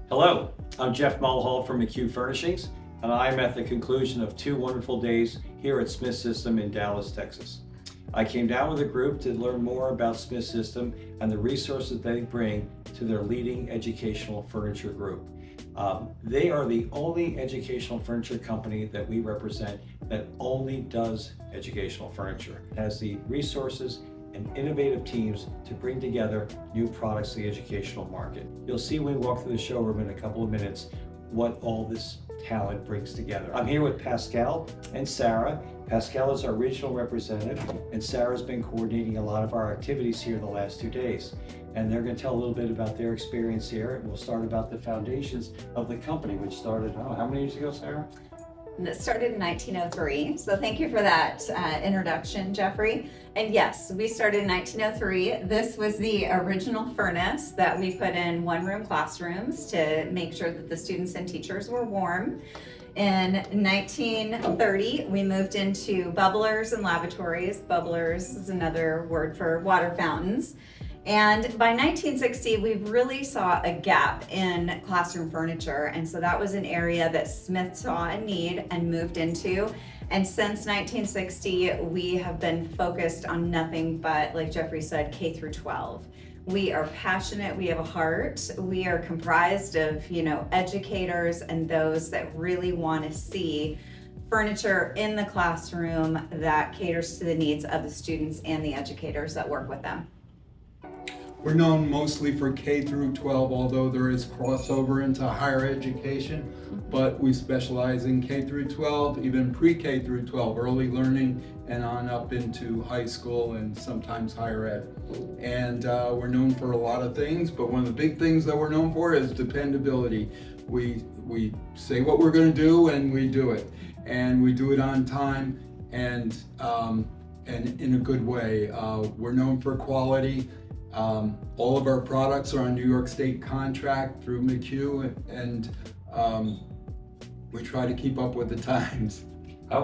Hello, I'm Jeff Mulhall from McHugh Furnishings, and I'm at the conclusion of 2 wonderful days here at Smith System in Dallas, Texas. I came down with a group to learn more about Smith System and the resources they bring to their leading educational furniture group. They are the only educational furniture company that we represent that only does educational furniture. It has the resources and innovative teams to bring together new products to the educational market. You'll see when we walk through the showroom in a couple of minutes what all this talent brings together. I'm here with Pascal and Sarah. Pascal is our regional representative, and Sarah's been coordinating a lot of our activities here the last 2 days. And they're going to tell a little bit about their experience here, and we'll start about the foundations of the company, which started, how many years ago, Sarah? And it started in 1903, so thank you for that introduction, Jeffrey. And yes, we started in 1903. This was the original furnace that we put in one-room classrooms to make sure that the students and teachers were warm. In 1930, we moved into bubblers and lavatories. Bubblers is another word for water fountains. And by 1960, we really saw a gap in classroom furniture. And so that was an area that Smith saw a need and moved into. And since 1960, we have been focused on nothing but, like Jeffrey said, K through 12. We are passionate, we have a heart. We are comprised of, educators and those that really want to see furniture in the classroom that caters to the needs of the students and the educators that work with them. We're known mostly for K through 12, although there is crossover into higher education, but we specialize in K through 12, even pre-K through 12, early learning, and on up into high school and sometimes higher ed. And we're known for a lot of things, but one of the big things that we're known for is dependability. We say what we're going to do and we do it, and we do it on time and in a good way. We're known for quality. All of our products are on New York State contract through McHugh, and we try to keep up with the times.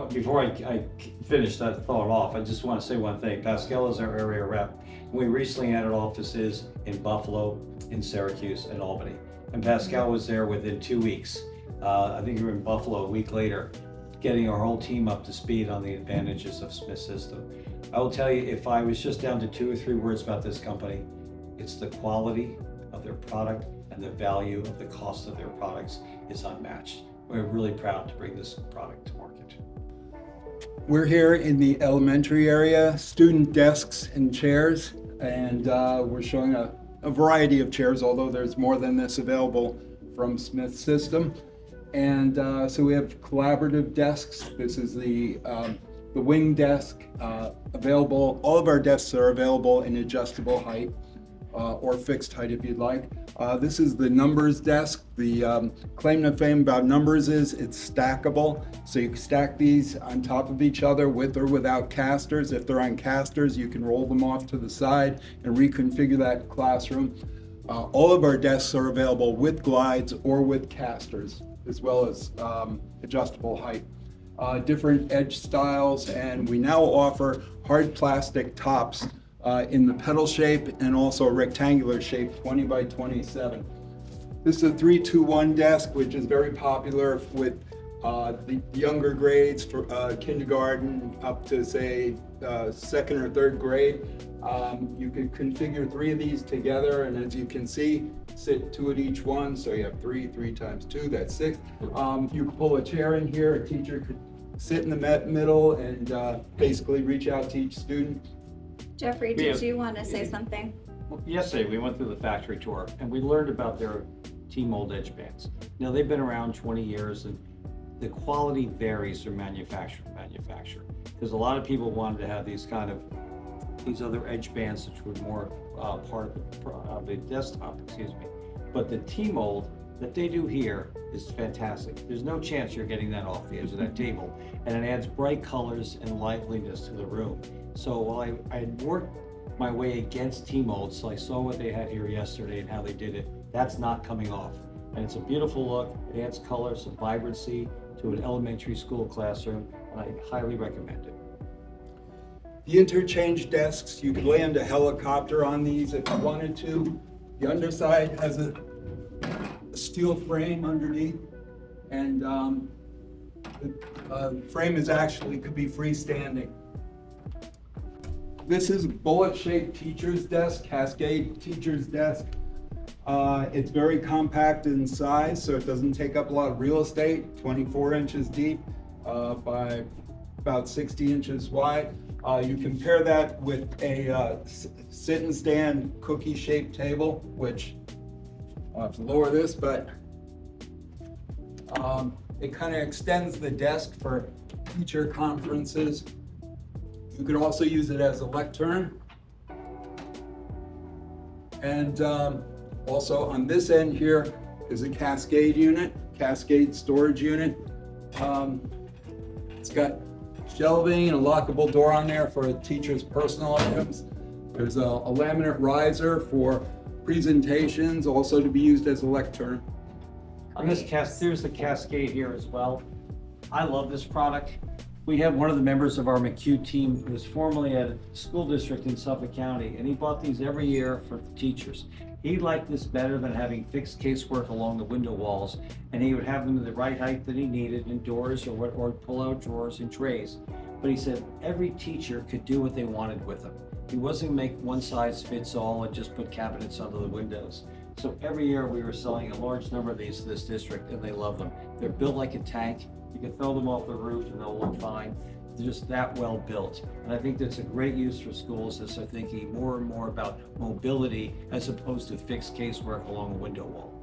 Before I finish that thought off, I just want to say one thing. Pascal is our area rep. We recently added offices in Buffalo, in Syracuse, and Albany. And Pascal was there within 2 weeks. I think we were in Buffalo a week later, getting our whole team up to speed on the advantages of Smith System. I will tell you, if I was just down to 2 or 3 words about this company, it's the quality of their product and the value of the cost of their products is unmatched. We're really proud to bring this product to market. We're here in the elementary area, student desks and chairs, and we're showing a variety of chairs, although there's more than this available from Smith System. And so we have collaborative desks. This is the wing desk, available. All of our desks are available in adjustable height or fixed height if you'd like. This is the numbers desk. The claim to fame about numbers is it's stackable. So you can stack these on top of each other with or without casters. If they're on casters, you can roll them off to the side and reconfigure that classroom. All of our desks are available with glides or with casters, as well as adjustable height. Different edge styles, and we now offer hard plastic tops in the pedal shape and also a rectangular shape, 20 by 27. This is a 3-2-1 desk, which is very popular with the younger grades for kindergarten up to say second or third grade. You could configure 3 of these together, and as you can see, sit 2 at each one, so you have 3 times 2, that's 6. You could pull a chair in here, a teacher could sit in the middle and basically reach out to each student. Jeffrey, did you want to say something? Yesterday, we went through the factory tour and we learned about their T-mold edge bands. Now, they've been around 20 years and the quality varies from manufacturer to manufacturer. Because a lot of people wanted to have these other edge bands which were more part of the desktop, But the T-mold that they do here is fantastic. There's no chance you're getting that off the edge of that table. And it adds bright colors and liveliness to the room. So while I had worked my way against T-mold, so I saw what they had here yesterday and how they did it, that's not coming off. And it's a beautiful look. It adds color, some vibrancy to an elementary school classroom, and I highly recommend it. The interchange desks, you could land a helicopter on these if you wanted to. The underside has a steel frame underneath, and the frame is actually could be freestanding. This is a bullet-shaped teacher's desk, Cascade teacher's desk. It's very compact in size, so it doesn't take up a lot of real estate, 24 inches deep by about 60 inches wide. You compare that with a sit and stand cookie-shaped table, which I'll have to lower this, but it kind of extends the desk for teacher conferences. You could also use it as a lectern. And also on this end here is a Cascade unit, Cascade storage unit. It's got shelving and a lockable door on there for a teacher's personal items. There's a laminate riser for presentations, also to be used as a lectern. On this there's the Cascade here as well. I love this product. We have one of the members of our McHugh team who was formerly at a school district in Suffolk County, and he bought these every year for the teachers. He liked this better than having fixed casework along the window walls, and he would have them the right height that he needed in doors or pull-out drawers and trays. But he said every teacher could do what they wanted with them. He wasn't gonna make one size fits all and just put cabinets under the windows. So every year we were selling a large number of these to this district, and they love them. They're built like a tank. You can throw them off the roof and they'll look fine. They're just that well built. And I think that's a great use for schools as they're thinking more and more about mobility as opposed to fixed casework along a window wall.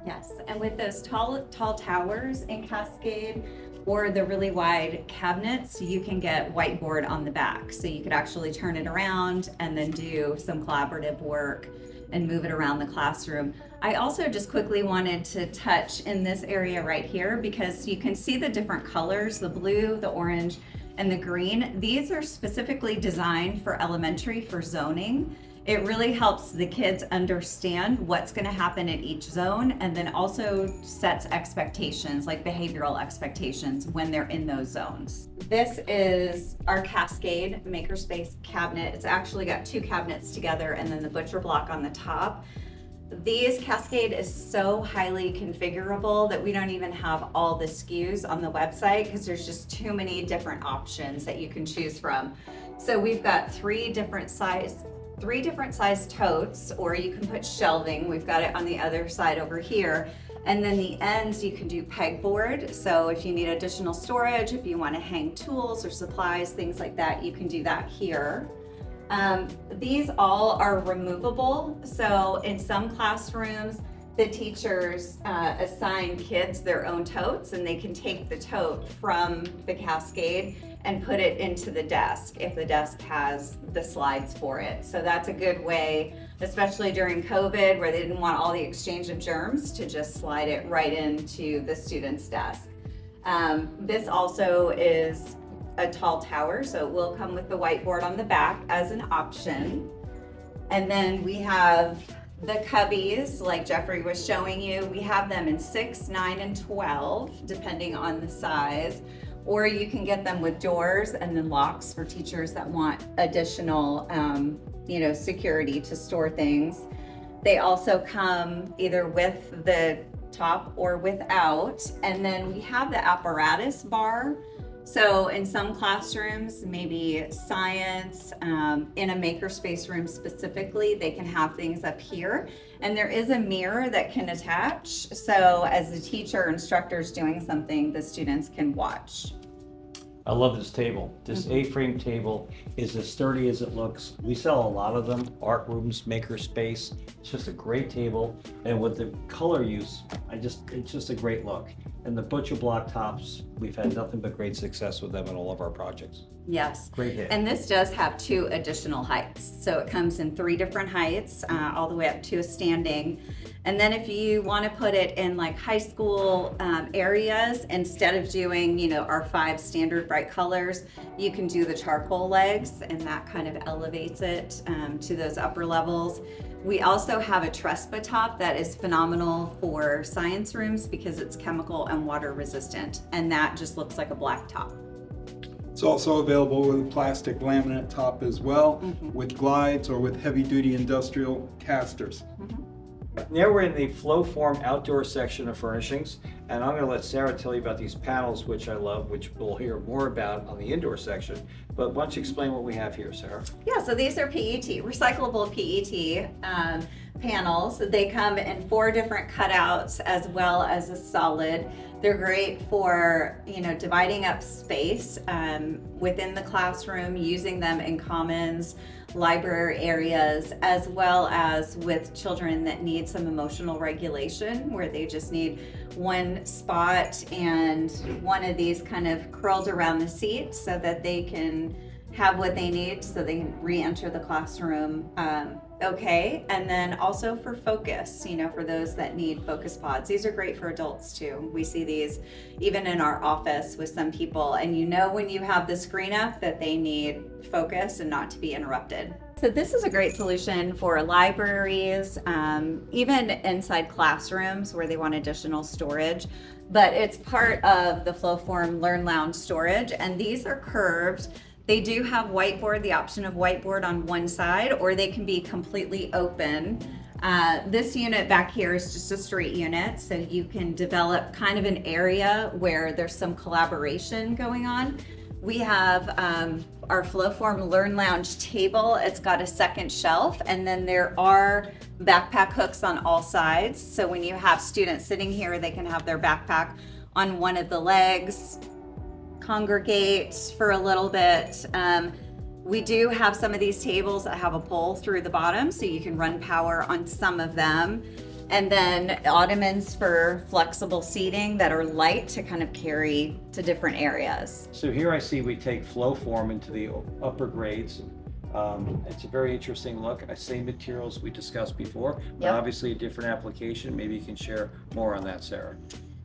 Yes, and with those tall towers in Cascade or the really wide cabinets, you can get whiteboard on the back. So you could actually turn it around and then do some collaborative work and move it around the classroom. I also just quickly wanted to touch in this area right here because you can see the different colors, the blue, the orange, and the green. These are specifically designed for elementary, for zoning. It really helps the kids understand what's going to happen at each zone, and then also sets expectations, like behavioral expectations when they're in those zones. This is our Cascade Makerspace cabinet. It's actually got two cabinets together and then the butcher block on the top. These Cascade is so highly configurable that we don't even have all the SKUs on the website because there's just too many different options that you can choose from. So we've got three different size totes, or you can put shelving. We've got it on the other side over here. And then the ends you can do pegboard. So if you need additional storage, if you want to hang tools or supplies, things like that, you can do that here. These all are removable. So in some classrooms, the teachers assign kids their own totes, and they can take the tote from the Cascade and put it into the desk if the desk has the slides for it. So that's a good way, especially during COVID where they didn't want all the exchange of germs, to just slide it right into the student's desk. This also is a tall tower, so it will come with the whiteboard on the back as an option. And then we have the cubbies, like Jeffrey was showing you. We have them in 6, 9, and 12, depending on the size. Or you can get them with doors and then locks for teachers that want additional, security to store things. They also come either with the top or without. And then we have the apparatus bar. So in some classrooms, maybe science, in a makerspace room specifically, they can have things up here. And there is a mirror that can attach. So as the teacher or instructor is doing something, the students can watch. I love this table. This A-frame table is as sturdy as it looks. We sell a lot of them, art rooms, makerspace. It's just a great table. And with the color use, it's just a great look. And the butcher block tops, we've had nothing but great success with them in all of our projects. Yes. Great hit. And this does have 2 additional heights. So it comes in 3 different heights, all the way up to a standing. And then if you want to put it in like high school areas, instead of doing, our 5 standard bright colors, you can do the charcoal legs, and that kind of elevates it to those upper levels. We also have a Trespa top that is phenomenal for science rooms because it's chemical and water resistant, and that just looks like a black top. It's also available with a plastic laminate top as well, with glides or with heavy-duty industrial casters. Now we're in the Flowform outdoor section of furnishings, and I'm going to let Sarah tell you about these panels, which I love, which we'll hear more about on the indoor section. But why don't you explain what we have here, Sarah? Yeah, so these are PET, recyclable PET panels. They come in 4 different cutouts as well as a solid. They're great for, dividing up space within the classroom, using them in commons, library areas, as well as with children that need some emotional regulation, where they just need one spot and one of these kind of curled around the seat so that they can have what they need so they can re-enter the classroom okay. And then also for focus, for those that need focus pods. These are great for adults too. We see these even in our office with some people, and when you have the screen up that they need focus and not to be interrupted. So this is a great solution for libraries, even inside classrooms where they want additional storage, but it's part of the Flowform Learn Lounge storage, and these are curved. They do have the option of whiteboard on one side, or they can be completely open. This unit back here is just a street unit, so you can develop kind of an area where there's some collaboration going on. We have our Flowform Learn Lounge table. It's got a second shelf, and then there are backpack hooks on all sides. So when you have students sitting here, they can have their backpack on one of the legs, congregate for a little bit. We do have some of these tables that have a pole through the bottom, so you can run power on some of them. And then ottomans for flexible seating that are light to kind of carry to different areas. So here I see we take Flowform into the upper grades. It's a very interesting look. Same materials we discussed before, but obviously a different application. Maybe you can share more on that, Sarah.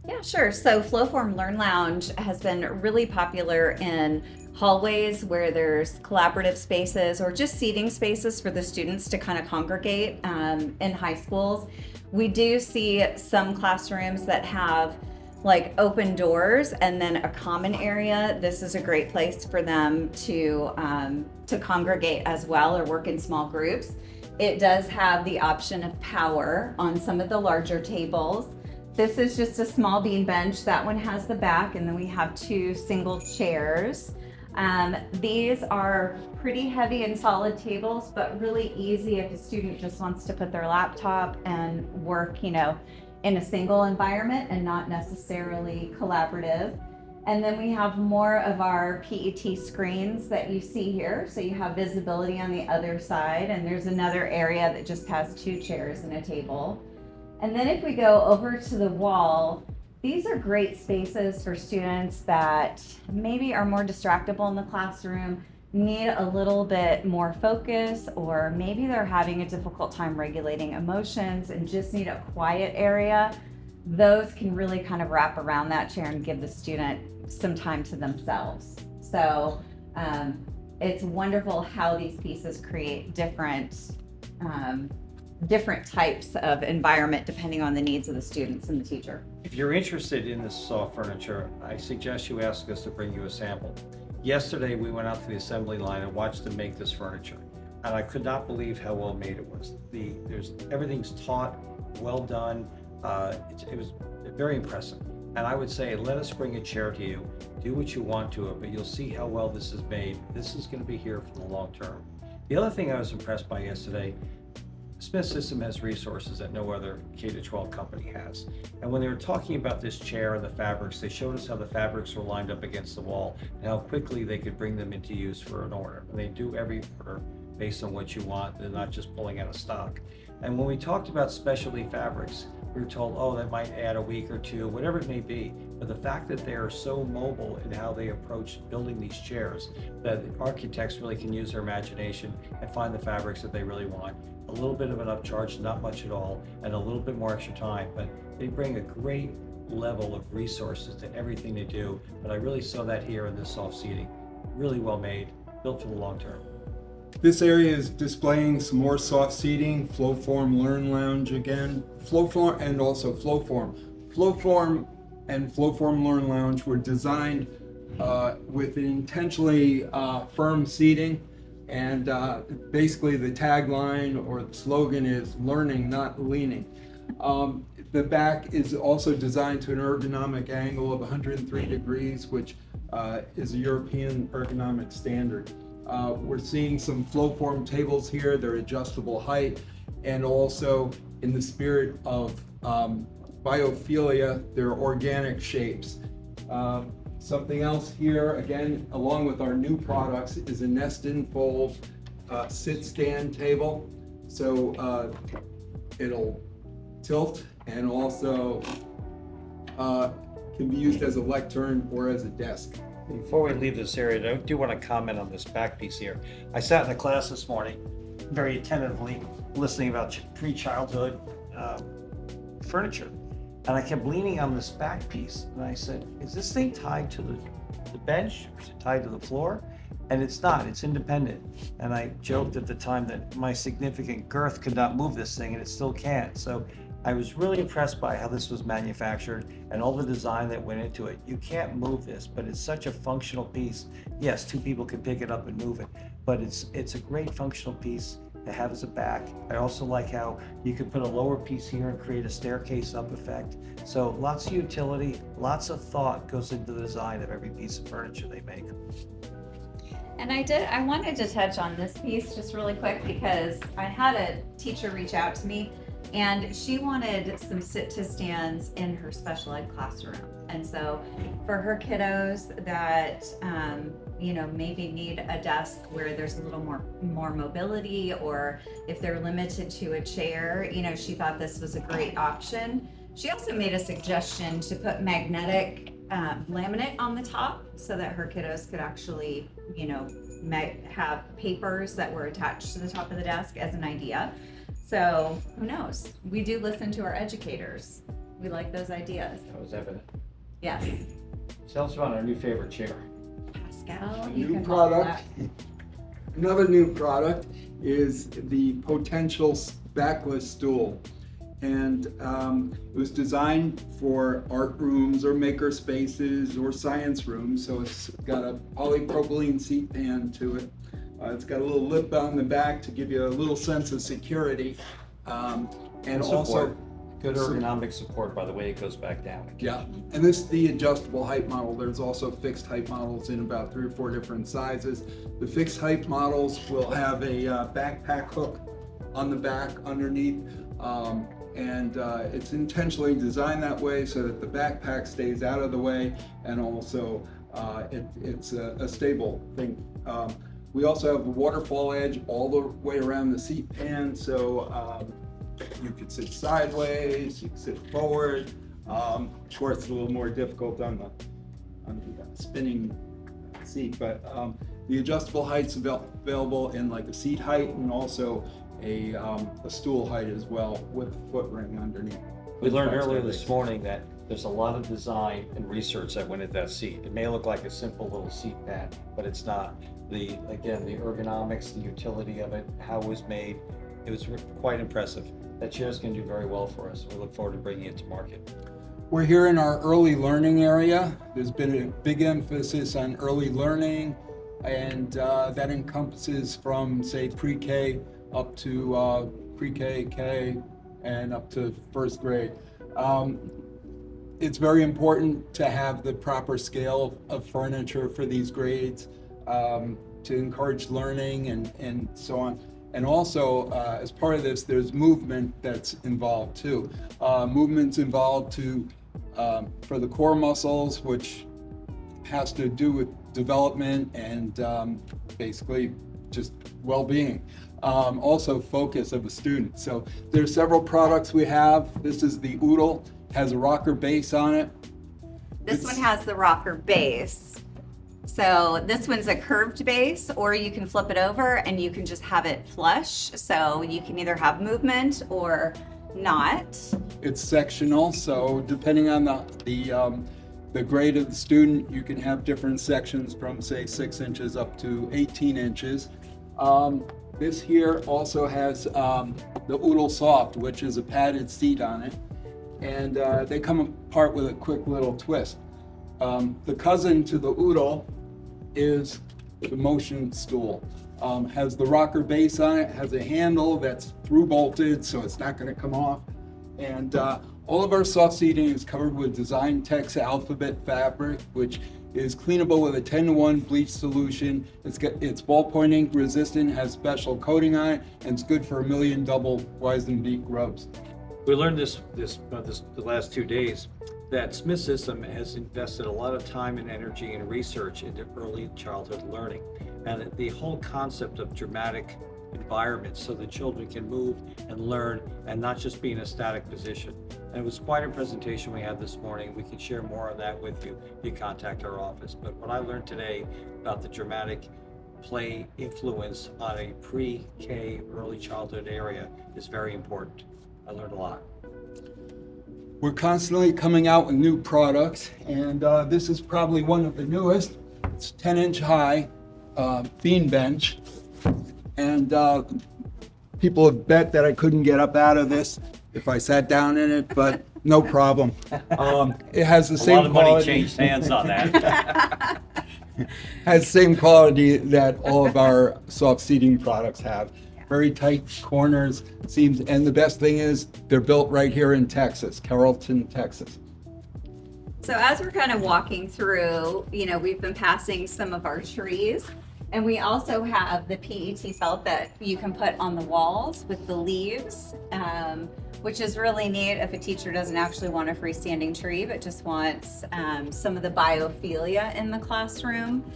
Yeah, sure. So Flowform Learn Lounge has been really popular in hallways where there's collaborative spaces or just seating spaces for the students to kind of congregate in high schools. We do see some classrooms that have like open doors and then a common area. This is a great place for them to congregate as well or work in small groups. It does have the option of power on some of the larger tables. This is just a small bean bench. That one has the back, and then we have 2 single chairs. These are pretty heavy and solid tables, but really easy if a student just wants to put their laptop and work, in a single environment and not necessarily collaborative. And then we have more of our PET screens that you see here. So you have visibility on the other side, and there's another area that just has 2 chairs and a table. And then if we go over to the wall, these are great spaces for students that maybe are more distractible in the classroom, need a little bit more focus, or maybe they're having a difficult time regulating emotions and just need a quiet area. Those can really kind of wrap around that chair and give the student some time to themselves. So it's wonderful how these pieces create different types of environment depending on the needs of the students and the teacher. If you're interested in this soft furniture, I suggest you ask us to bring you a sample. Yesterday, we went out to the assembly line and watched them make this furniture, and I could not believe how well made it was. Everything's taut, well done. It was very impressive. And I would say, let us bring a chair to you. Do what you want to it, but you'll see how well this is made. This is going to be here for the long term. The other thing I was impressed by yesterday, Smith System has resources that no other K-12 company has. And when they were talking about this chair and the fabrics, they showed us how the fabrics were lined up against the wall and how quickly they could bring them into use for an order. And they do every order based on what you want. They're not just pulling out of stock. And when we talked about specialty fabrics, we were told, oh, that might add a week or 2, whatever it may be. But the fact that they are so mobile in how they approach building these chairs, that architects really can use their imagination and find the fabrics that they really want. A little bit of an upcharge, not much at all, and a little bit more extra time, but they bring a great level of resources to everything they do. But I really saw that here in this soft seating. Really well made, built for the long term. This area is displaying some more soft seating, Flowform Learn Lounge again, Flowform and also Flowform. Flowform and Flowform Learn Lounge were designed with intentionally firm seating, And basically the tagline or the slogan is learning, not leaning. The back is also designed to an ergonomic angle of 103 degrees, which is a European ergonomic standard. We're seeing some flow form tables here. They're adjustable height, and also in the spirit of biophilia, they're organic shapes. Something else here, again, along with our new products, is a nest-in fold sit-stand table. So it'll tilt and also can be used as a lectern or as a desk. Before we leave this area, I do want to comment on this back piece here. I sat in a class this morning, very attentively listening about pre-childhood furniture, and I kept leaning on this back piece, and I said, is this thing tied to the bench, or is it tied to the floor? And it's not, it's independent. And I joked at the time that my significant girth could not move this thing, and it still can't. So I was really impressed by how this was manufactured and all the design that went into it. You can't move this, but it's such a functional piece. Yes, two people can pick it up and move it, but it's a great functional piece to have as a back. I also like how you can put a lower piece here and create a staircase up effect. So lots of utility, lots of thought goes into the design of every piece of furniture they make. And I wanted to touch on this piece just really quick because I had a teacher reach out to me and she wanted some sit-to-stands in her special ed classroom. And so for her kiddos that, maybe need a desk where there's a little more mobility, or if they're limited to a chair, she thought this was a great option. She also made a suggestion to put magnetic laminate on the top so that her kiddos could actually, have papers that were attached to the top of the desk as an idea. So who knows? We do listen to our educators. We like those ideas. That was evident. Yes. Tell us about our new favorite chair. Pascal, A you new can product. Another new product is the potential backless stool. And it was designed for art rooms or maker spaces or science rooms. So it's got a polypropylene seat pan to it. It's got a little lip on the back to give you a little sense of security. And also good ergonomic support by the way it goes back down. Yeah, and this is the adjustable height model. There's also fixed height models in about 3 or 4 different sizes. The fixed height models will have a backpack hook on the back underneath. And it's intentionally designed that way so that the backpack stays out of the way, and also it's a stable thing. We also have the waterfall edge all the way around the seat pan, so you could sit sideways, you can sit forward. Of course, it's a little more difficult on the spinning seat, but the adjustable height's available in like a seat height and also a stool height as well with a foot ring underneath. We learned earlier this morning that there's a lot of design and research that went into that seat. It may look like a simple little seat pad, but it's not. The ergonomics, the utility of it, how it was made, it was quite impressive. That chair's going to do very well for us. We look forward to bringing it to market. We're here in our early learning area. There's been a big emphasis on early learning, and that encompasses from, say, pre-K up to pre-K, K, and up to first grade. It's very important to have the proper scale of furniture for these grades to encourage learning and so on. And also, as part of this, there's movement that's involved too. Movement's involved for the core muscles, which has to do with development and basically just well-being. Also focus of a student. So there's several products we have. This is the Oodle, has a rocker base on it. This one has the rocker base. So this one's a curved base, or you can flip it over and you can just have it flush. So you can either have movement or not. It's sectional, so depending on the grade of the student, you can have different sections from say 6 inches up to 18 inches. This here also has the Oodle Soft, which is a padded seat on it, and they come apart with a quick little twist. The cousin to the Oodle is the motion stool. Has the rocker base on it, has a handle that's through bolted, so it's not going to come off. And all of our soft seating is covered with Design Tex alphabet fabric, which is cleanable with a 10-to-1 bleach solution. It's ballpoint ink resistant, has special coating on it, and it's good for 1,000,000 double Weizenbeek rubs. We learned this the last 2 days that Smith System has invested a lot of time and energy and research into early childhood learning, and the whole concept of dramatic environments so the children can move and learn and not just be in a static position. And it was quite a presentation we had this morning. We can share more of that with you if you contact our office. But what I learned today about the dramatic play influence on a pre-K early childhood area is very important. I learned a lot. We're constantly coming out with new products, and this is probably one of the newest. It's 10-inch high bean bench, and people have bet that I couldn't get up out of this if I sat down in it, but no problem. It has the same A lot of money quality. changed hands on that. Has the same quality that all of our soft seating products have. Very tight corners, seams, and the best thing is they're built right here in Texas, Carrollton, Texas. So as we're kind of walking through, we've been passing some of our trees, and we also have the PET felt that you can put on the walls with the leaves, which is really neat if a teacher doesn't actually want a freestanding tree, but just wants some of the biophilia in the classroom.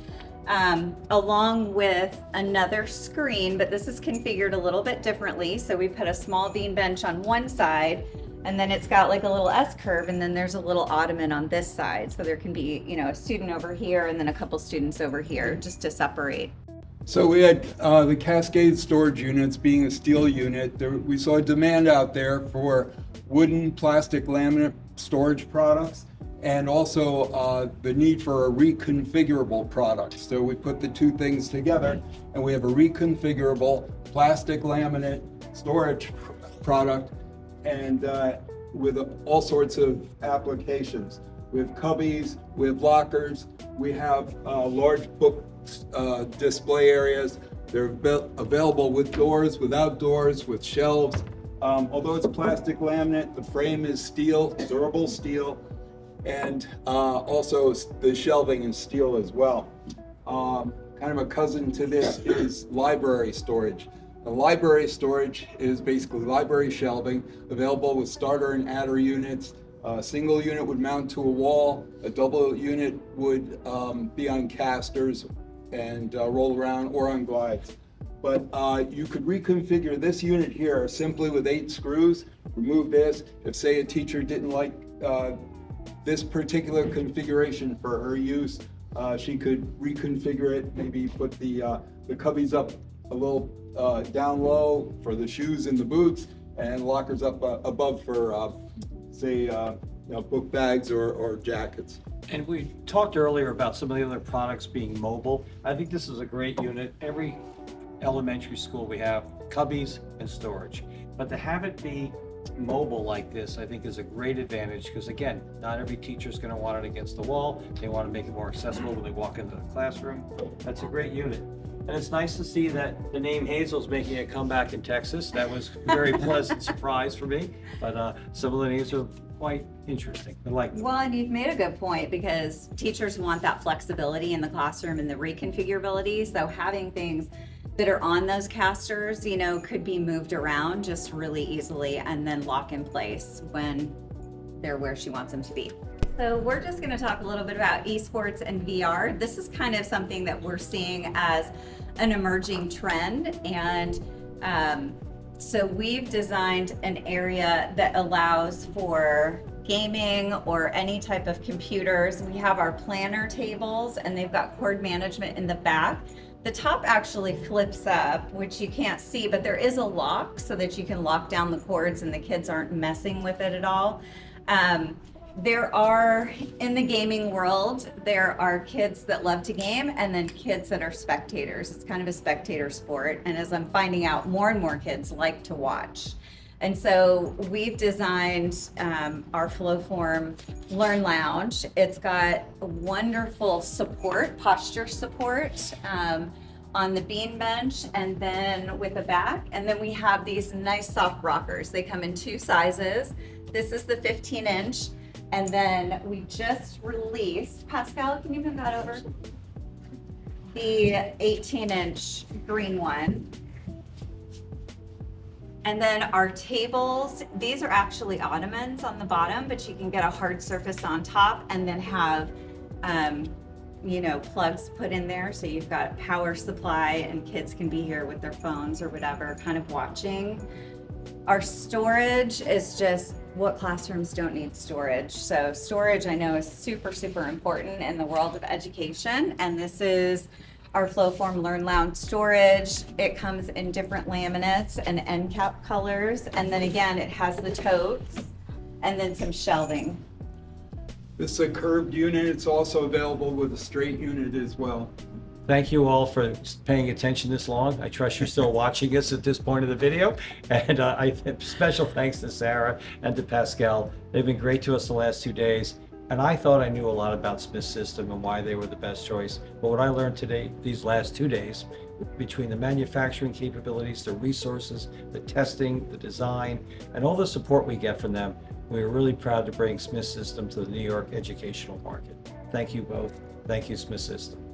Along with another screen, but this is configured a little bit differently. So we put a small bean bench on one side, and then it's got like a little S curve, and then there's a little ottoman on this side. So there can be, a student over here and then a couple students over here just to separate. So we had the Cascade storage units being a steel unit. We saw a demand out there for wooden, plastic, laminate storage products, and also the need for a reconfigurable product. So we put the two things together, and we have a reconfigurable plastic laminate storage product, and with all sorts of applications. We have cubbies, we have lockers, we have large book display areas. They're available with doors, without doors, with shelves. Although it's plastic laminate, the frame is steel, durable steel, and also the shelving is steel as well. Kind of a cousin to this is library storage. The library storage is basically library shelving available with starter and adder units. A single unit would mount to a wall. A double unit would be on casters and roll around or on glides. But you could reconfigure this unit here simply with 8 screws. Remove this. If, say, a teacher didn't like this particular configuration for her use, she could reconfigure it, maybe put the cubbies up a little down low for the shoes and the boots, and lockers up above for, say, book bags or jackets. And we talked earlier about some of the other products being mobile. I think this is a great unit. Every elementary school we have cubbies and storage, but to have it be mobile like this, I think is a great advantage, because again, not every teacher is going to want it against the wall. They want to make it more accessible when they walk into the classroom. That's a great unit. And it's nice to see that the name Hazel's making a comeback in Texas. That was a very pleasant surprise for me, but some of the names are quite interesting. I like them. Well, and you've made a good point, because teachers want that flexibility in the classroom and the reconfigurability. So having things that are on those casters, could be moved around just really easily and then lock in place when they're where she wants them to be. So we're just going to talk a little bit about esports and VR. This is kind of something that we're seeing as an emerging trend, and so we've designed an area that allows for gaming or any type of computers. We have our planner tables, and they've got cord management in the back. The top actually flips up, which you can't see, but there is a lock so that you can lock down the cords and the kids aren't messing with it at all. There are, in the gaming world, there are kids that love to game and then kids that are spectators. It's kind of a spectator sport. And as I'm finding out, more and more kids like to watch. And so we've designed our Flowform Learn Lounge. It's got wonderful support, posture support, on the bean bench and then with a back. And then we have these nice soft rockers. They come in 2 sizes. This is the 15-inch. And then we just released, Pascal, can you move that over? The 18-inch green one. And then our tables, these are actually ottomans on the bottom, but you can get a hard surface on top and then have, you know, plugs put in there. So you've got power supply and kids can be here with their phones or whatever, kind of watching. Our storage is just, what classrooms don't need storage? So storage, I know, is super, super important in the world of education. And this is our Flowform Learn Lounge storage. It comes in different laminates and end cap colors. And then again, it has the totes and then some shelving. This is a curved unit. It's also available with a straight unit as well. Thank you all for paying attention this long. I trust you're still watching us at this point of the video. And special thanks to Sarah and to Pascal. They've been great to us the last 2 days. And I thought I knew a lot about Smith System and why they were the best choice. But what I learned today, these last 2 days, between the manufacturing capabilities, the resources, the testing, the design, and all the support we get from them, we're really proud to bring Smith System to the New York educational market. Thank you both. Thank you, Smith System.